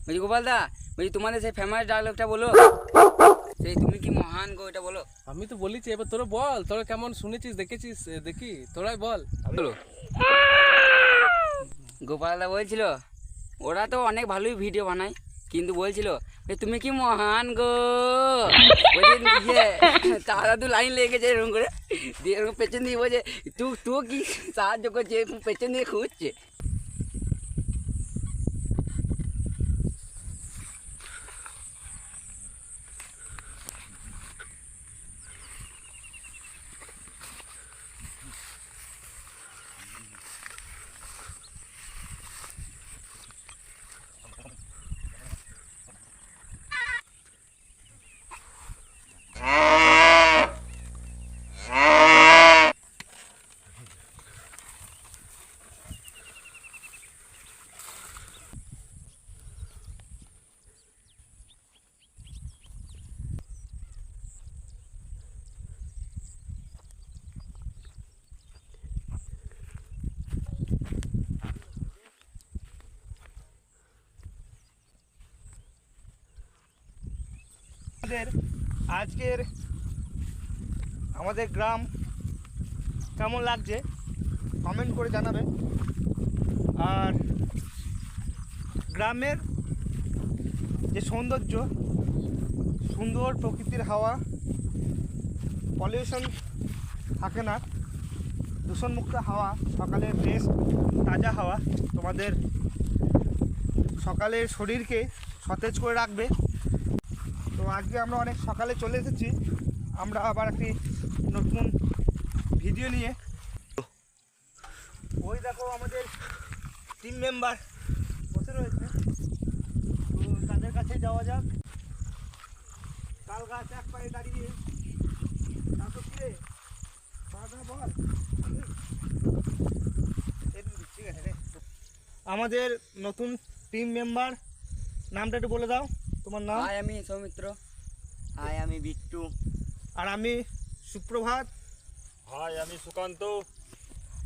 বলছি গোপাল দা, বলছি তোমাদের সেই ফেমাস ডায়লগটা বলো, সেই তুমি কি মহান গো, এটা বলো। আমি তো বলেছি, এবার তোরা বল, তোরা কেমন শুনেছিস, দেখেছিস, দেখি তোরাই বল। বলো। গোপাল দা বলছিল ওরা তো অনেক ভালোই ভিডিও বানায়, কিন্তু বলছিল যে তুমি কি মহান গো, বলছি ইয়ে তারা দু লাইন লেগেছে এরকম করে, দিয়ে এরকম পেছন দিয়ে বলছে তুই কি সাহায্য করছে, এরকম পেছন দিয়ে খুঁজছে। আজকের আমাদের গ্রাম কেমন লাগছে কমেন্ট করে জানাবে। আর গ্রামের যে সৌন্দর্য, সুন্দর প্রকৃতির হাওয়া, পলিউশন থাকে না, দূষণমুক্ত হাওয়া, সকালের ফ্রেশ তাজা হাওয়া তোমাদের সকালের শরীরকে সতেজ করে রাখবে। তো আজকে আমরা অনেক সকালে চলে এসেছি, আমরা আবার একটি নতুন ভিডিও নিয়ে। ওই দেখো আমাদের টিম মেম্বার বসে রয়েছে, তো তাদের কাছে যাওয়া যাক। তাল গাছ এক পায়ে দাঁড়িয়ে তারপর ফিরে বল, ঠিক আছে রে। আমাদের নতুন টিম মেম্বার নামটা একটু বলে দাও, তোমার নাম? হাই, আমি সৌমিত্র। হাই, আমি বিট্টু। আর আমি সুপ্রভাত। হাই, আমি সুকান্ত।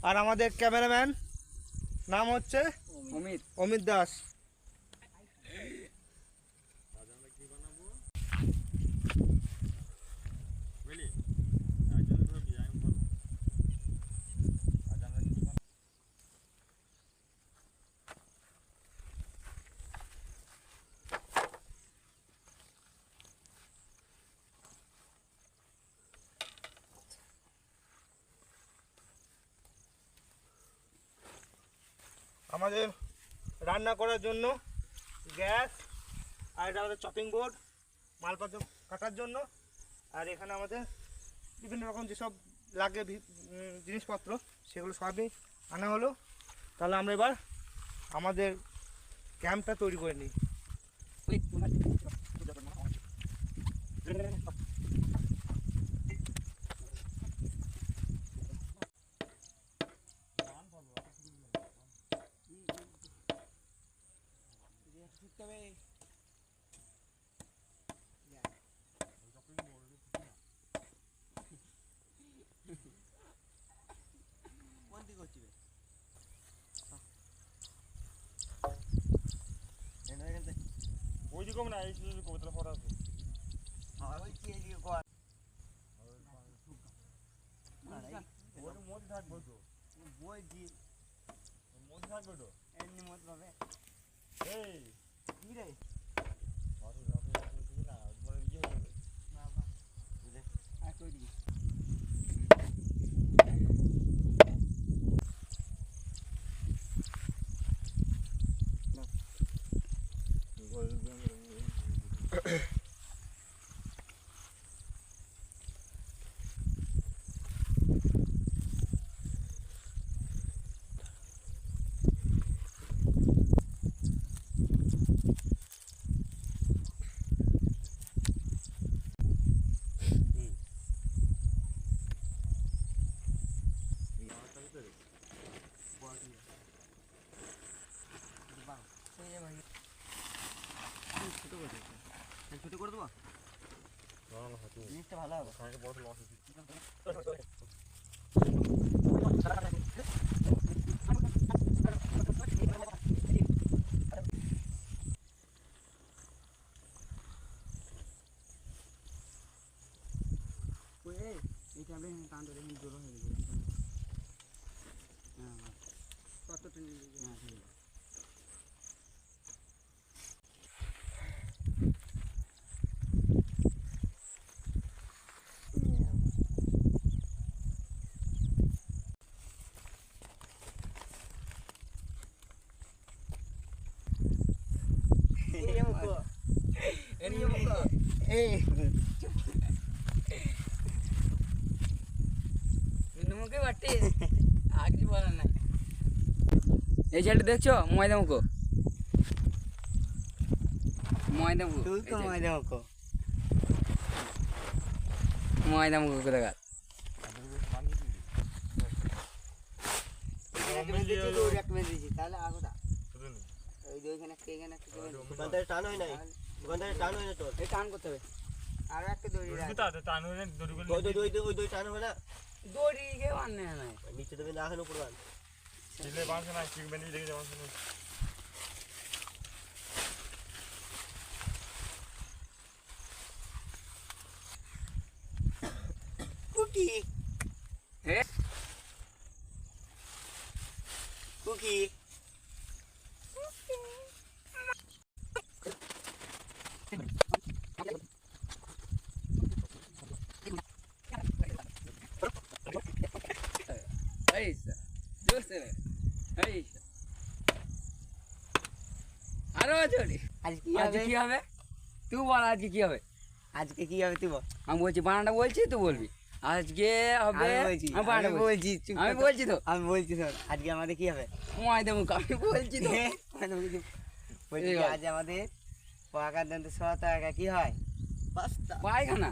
আর আমাদের ক্যামেরাম্যান নাম হচ্ছে অমিত। অমিত দাস। আমাদের রান্না করার জন্য গ্যাস, আর এটা আমাদের চপিং বোর্ড মালপত্র কাটার জন্য, আর এখানে আমাদের বিভিন্ন রকম যেসব লাগে জিনিসপত্র সেগুলো সবই আনা হলো। তাহলে আমরা এবার আমাদের ক্যাম্পটা তৈরি করে নিই। ওই দিকে না, এই শুধু কবিতা পড়া আছে। ওর মধ্যে থাকবো তো, মধ্যে থাকবে তো এমনি মত পাবে। এই কি রে না তোমার ইয়ে হয়ে যাবে। আর কই দিবি? ছোট করে দেবো, জিনিসটা ভালো হবে। মুখে বাটে আর কিছু বলার নাই। এই ছেলেটা দেখছো ময়দা মুখো, ময়দা মুখো, তুই তো ময়দা মুখো। ময়দা মুখো কোথাকার। তাহলে আগোটা ওই যে ওইখানে একটা এখানে একটা দোকানদারে টান হয় নাই, দোকানদারে টান হয় না তোর, এই টান করতে হবে। আর একটা দড়ি রাখ, টান হয়ে দড়ি গুলো ওই দড়ি টান হবে না, দড়ি কেউ আনে নাই। নিচে দেবে না এখন উপরে আন। ছিলে বাঁধছে না ঠিক বেঁধে দেখে বাঁধছে না। কুকি হে কুকি এই জোসে এই আরো জোরে। আজকে আজকে কি হবে তুই বল, আজকে কি হবে? আজকে কি হবে তুই বল। আমি বলছি বানাটা বলছি তুই বলবি আজকে হবে। আমি বানাটা বলছি, আমি বলছি তো, আমি বলছি শোন, আজকে আমাদের কি হবে। ময়দা মুখ আমি বলছি তো। বলছি যে আজ আমাদের পাকা দন্ত 100 টাকা কি হয়, পাস্তা পায়খানা।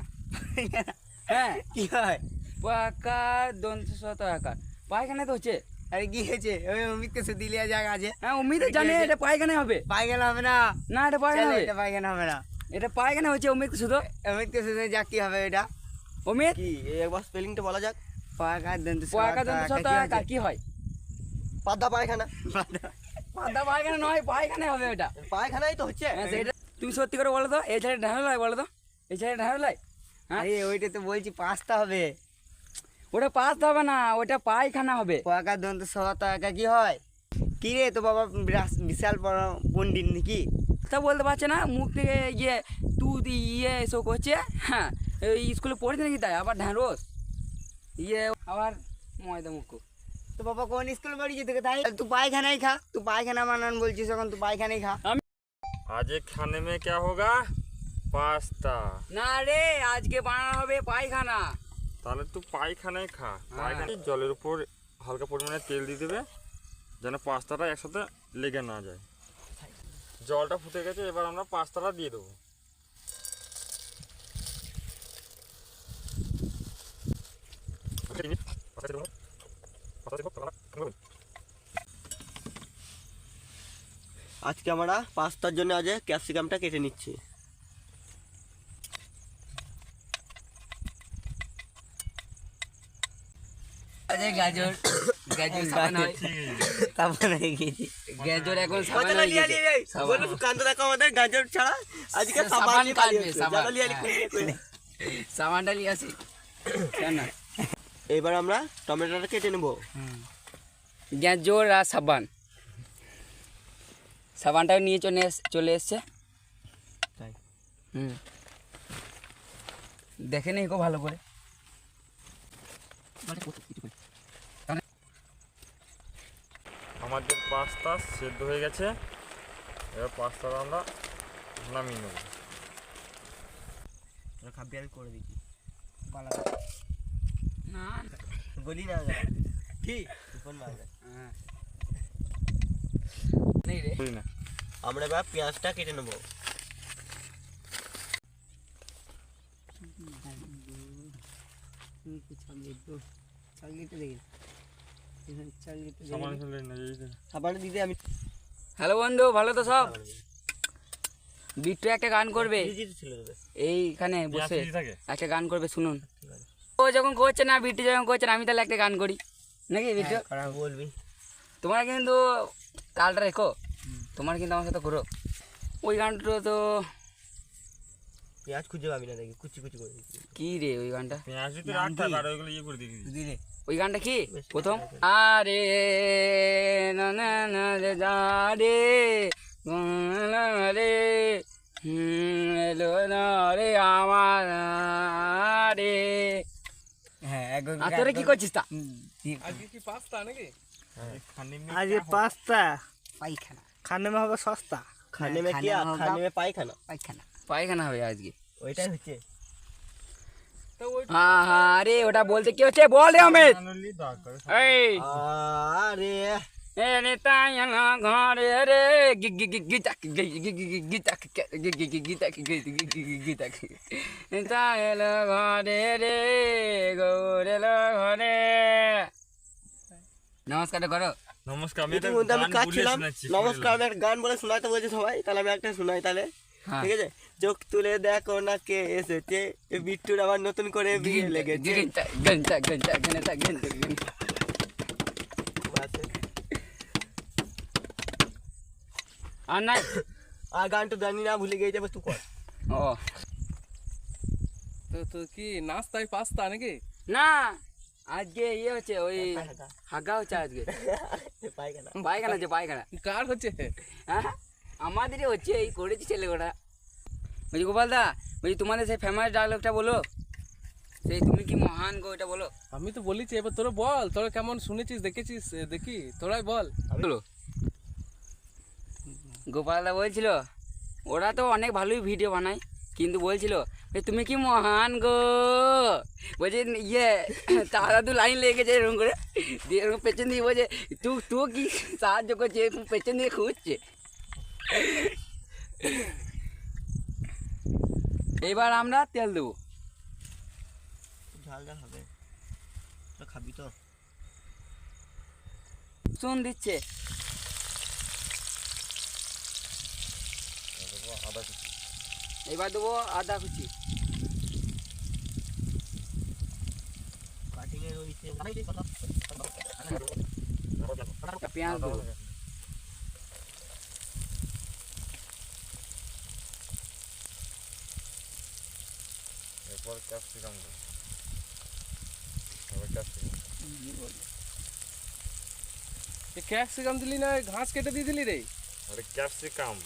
হ্যাঁ কি হয়। পাকা দন্ত 100 টাকা পায়খানা তো হচ্ছে। আরে কি হয়েছে, ওই অমিতকে শুধু দিলে জায়গা আছে, হ্যাঁ অমিত জানে এটা পায়খানা হবে। পায়খানা হবে না, না এটা পায়খানা হবে, এটা পায়খানা হবে না, এটা পায়খানা হচ্ছে অমিত শুধু। অমিতকে শুধু যা কি হবে এটা অমিত কি, একবার স্পেলিংটা বলা যাক। পাকা দন্ত পাকা দন্ত 100 টাকা কি হয়? পাদা পায়খানা, পাতা পায়খানা নয়, পায়খানা হবে এটা। পায়খানাই তো হচ্ছে। হ্যাঁ সেটা তুমি সত্যি করে বলো তো, এই ছেলে ঢালো লাই বলো তো, এই ছেলে ঢালো লাই। হ্যাঁ আরে ওইটা তো বলছি পাস্তা হবে, ওটা পাস হবে না, ওটা পায়খানা হবে। পাকা দন্ত 100 টাকা কি হয়। কি রে তো বাবা বিশাল বড় পণ্ডিত নাকি। তা বলতে পারছে না, মুখ থেকে ইয়ে তুই ইয়ে এসব করছে। হ্যাঁ এই স্কুলে পড়েছে নাকি তাই আবার ঢ্যাঁড়স ইয়ে আবার ময়দা মুখ। তো বাবা কোন স্কুল বাড়ি যেতে তাই তুই পায়খানাই খা, তুই পায়খানা বানান বলছিস এখন, তুই পায়খানাই খা। आज खाने में क्या होगा पास्ता। না রে আজকে বানানো হবে পায়খানা। তাহলে তুই পায়খানায় খা, পায়খানায় জলের উপর হালকা পরিমাণে তেল দিয়ে দেবে যেন পাস্তাটা একসাথে লেগে না যায়। জলটা ফুটে গেছে, এবার আমরা পাস্তাটা দিয়ে দেবো। আজকে আমরা পাস্তার জন্য আজ ক্যাপসিকামটা কেটে নিচ্ছি। আরে গাজর গাজর সাবান হয়, তারপরে গেছি গাজর এখন সাবান হয়ে গেছে। বলে কান্দ দেখো আমাদের গাজর ছাড়া আজকে সাবান সাবান কাটবে, সাবান। কাটবে। সাবানটা নিয়ে আসি কেন না? এবার আমরা টমেটোটা কেটে নেব। গাজর আর সাবান, সাবানটাও নিয়ে চলে এসছে। তাই হুম দেখে নি খুব ভালো করে। আমাদের পাস্তা সেদ্ধ হয়ে গেছে, এবার পাস্তাটা আমরা নামিয়ে নেব। খাবি আমি করে দিচ্ছি, না গলি না ঠিক কোন মারবে। হ্যাঁ নেই রে। বুঝলি না? আমরা এবার পেঁয়াজটা কেটে নেব। সামান ফেলে না, এই যে। সাবানটা দিতে আমি হ্যালো বন্ধু, ভালো তো সব? বিট্টু একটা গান করবে ছিল তোদের। এইখানে পেঁয়াজ বসে, কুচি থাকে? একটা গান করবে শুনুন। ও যখন করছে না, বিট্টু যখন করছে না, আমি তাহলে একটা গান করি নাকি বিট্টু? বলবি তোমরা কিন্তু তালটা রেখো, তোমার কিন্তু আমার সাথে করো। ওই গানটা তো পেঁয়াজ খুঁজে পাবি না দেখি, কুচি কুচি করে দিচ্ছি। কি রে ওই গানটা? পেঁয়াজ তো রাখতে হবে আর ওইগুলো ইয়ে করে দিবি। ওই গানটা কি প্রথম? আরে না না না রে যা রে না রে এলো না রে আমার রে। হ্যাঁ আর তোরা কি করছিস তা? আজকে কি পাস্তা নাকি? आज ये पास्ता পায়খানা, खाने में होगा सस्ता। খানে মে কি খানে মে পায়খানা, পায়খানা পায়খানা হবে আজকে। ওইটাই হচ্ছে। তো ওই হ্যাঁ হ্যাঁ আরে ওটা বলতে কি হচ্ছে বল রে অমিত। এই আরে এনে তাই না ঘরে রে গীতা গীতা গীতা তাই এলো ঘরে রে গৌরে এলো ঘরে। নমস্কার করো। নমস্কার, আমি একটা ইতিমধ্যে আমি গান কাজ বলে ছিলাম। শোনাচ্ছি। নমস্কার, আমি একটা গান বলে শোনাতে বলছি সবাই, তাহলে আমি একটা শোনাই তাহলে, হ্যাঁ ঠিক আছে? চোখ তুলে দেখো না কে এসেছে, এ বিট্টুর আবার নতুন করে বিয়ে লেগেছে। ঘন্টা ঘন্টা ঘন্টা ঘন্টা। বাস। আর নাই আর গানটা জানি না, ভুলে গিয়ে যাবে, তুই কর। ও তো কি নাস্তায় পাস্তা নাকি? না আজকে ইয়ে হচ্ছে ওই হাগা হচ্ছে আজকে। পায়খানা। পায়খানা হচ্ছে পায়খানা। কার হচ্ছে? হ্যাঁ আমাদেরই হচ্ছে, এই করেছি ছেলে ওরা। বলছি গোপাল দা, বলছি তোমাদের সেই ফেমাস ডায়লগটা বলো, সেই তুমি কি মহান গো, এটা বলো। আমি তো বলেছি, এবার তোরা বল, তোরা কেমন শুনেছিস দেখেছিস দেখি, তোরাই বল। বলো। গোপাল দা বলছিল ওরা তো অনেক ভালোই ভিডিও বানায়, কিন্তু বলছিল তুমি কি মহান গো। বলছে ইয়ে তারা দু লাইন লেগে গেছে এরকম করে, দিয়ে এরকম পেছন দিয়ে বলছে তুই কি সাহায্য করছে, এরকম পেছন দিয়ে খুঁজছে। এবার আমরা তেল দেবো। ঝাল ঝাল হবে, তো খাবি তো? শুন দিচ্ছে। এবার দেবো আদা কুচি। কাটিং এর রয়েছে পেঁয়াজ দেবো। এরপর ক্যাপসিকাম দেবো। এবার ক্যাপসিকাম। ক্যাপসিকাম দিলি না, ঘাস কেটে দিয়ে দিলি রে? আরে ক্যাপসিকাম।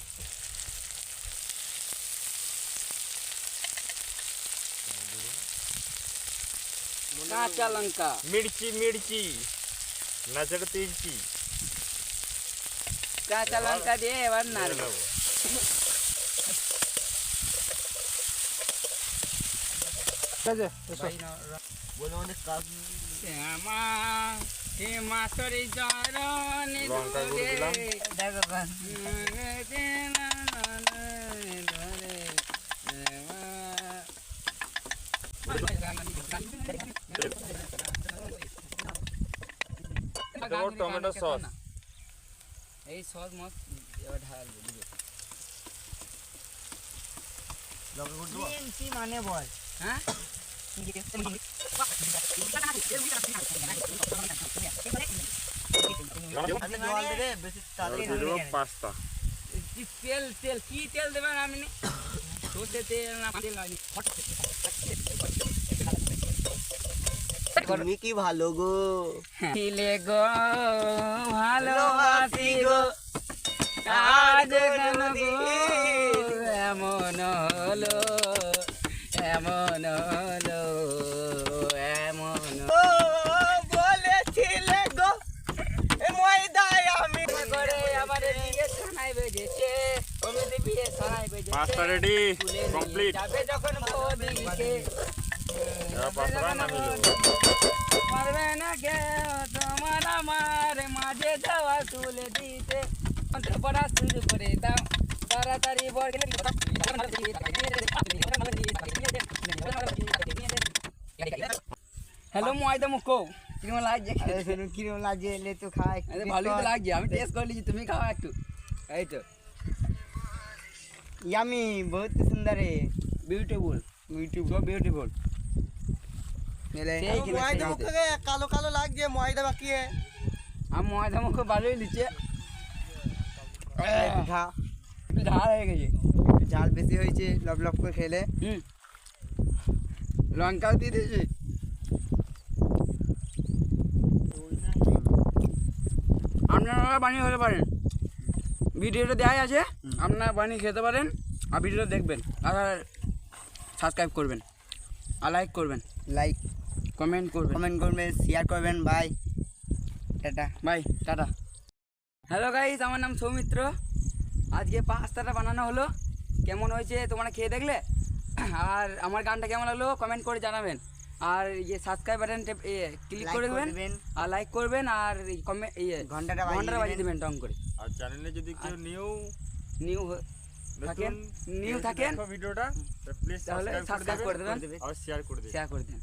কাঁচা লঙ্কা। মির্চি মির্চি নজর তিরচি কাঁচা লঙ্কা দিয়ে এবার নাড়ব। বলে অনেক কাজ। শ্যামা হে মাতরি জরনে লঙ্কা গুঁড়ো দিলাম। দেবো টমেটো সস। এই সস মত এবার ঢাল দিবে। কি মানে বল? হ্যাঁ আমি জল দেবে বেশি তাড়াতাড়ি। দিয়ে দেবো পাস্তা। কি তেল তেল কি তেল দেবেন আপনি? সর্ষে তেল না তেল হয়নি। তুমি কি ভালো গো, ছিলে গো ভালোবাসি গো আজ কেন গো এমন হলো এমন হলো এমন ও বলেছিলে গো এ ময়দায় আমি করে আমার বিয়ে ছানাই বেজেছে অমিত বিয়ে ছানাই বেজেছে পাস্তা রেডি ফুলে কমপ্লিট। যাবে যখন বদিকে এবার পাস্তাটা নামিয়ে দেবো। পারবে না কেউ তোমার আমার মাঝে যাওয়া তুলে দিতে পড়া শুরু করে দাও তাড়াতাড়ি হ্যালো ময়দা মুখো কিরকম লাগছে? কিরম লাগছে এলে তো খাই। ভালোই তো লাগছে, আমি টেস্ট করে নিয়েছি, তুমি খাও একটু। এই তো ইয়ামি বহুত সুন্দর है, বিউটিফুল ब्यूटीफुल সো বিউটিফুল। ময়দা মুখে কালো কালো লাগছে, ময়দা বাকি है। আমি ময়দা মুখো ভালোই লিখছে, খা একটু ঝাল হয়ে গেছে। ঝাল বেশি হয়েছে লব লব করে খেলে। লঙ্কাও দিয়ে দিয়েছি। আপনারা বানিয়ে খেতে পারেন, ভিডিওটা দেওয়াই আছে, আপনারা বানিয়ে খেতে পারেন আর ভিডিওটা দেখবেন আর সাবস্ক্রাইব করবেন আর লাইক করবেন, লাইক কমেন্ট করবেন, শেয়ার করবেন। Bye, tata. Bye, tata. Hello guys, আমার নাম সৌমিত্র। আজকে পাস্তাটা বানানো হলো, কেমন হয়েছে তোমরা খেয়ে দেখলে, আর আমার গানটা কেমন লাগলো কমেন্ট করে জানাবেন। আর ইয়ে সাবস্ক্রাইব বাটন ক্লিক করে দেবেন আর লাইক করবেন আর ঘন্টাটা বাজিয়ে দেবেন টং করে। আর চ্যানেলে যদি কেউ নিউ থাকেন ভিডিওটা প্লিজ তাহলে সাবস্ক্রাইব করে দেবেন আর শেয়ার করে দেবেন। শেয়ার করে দেবেন।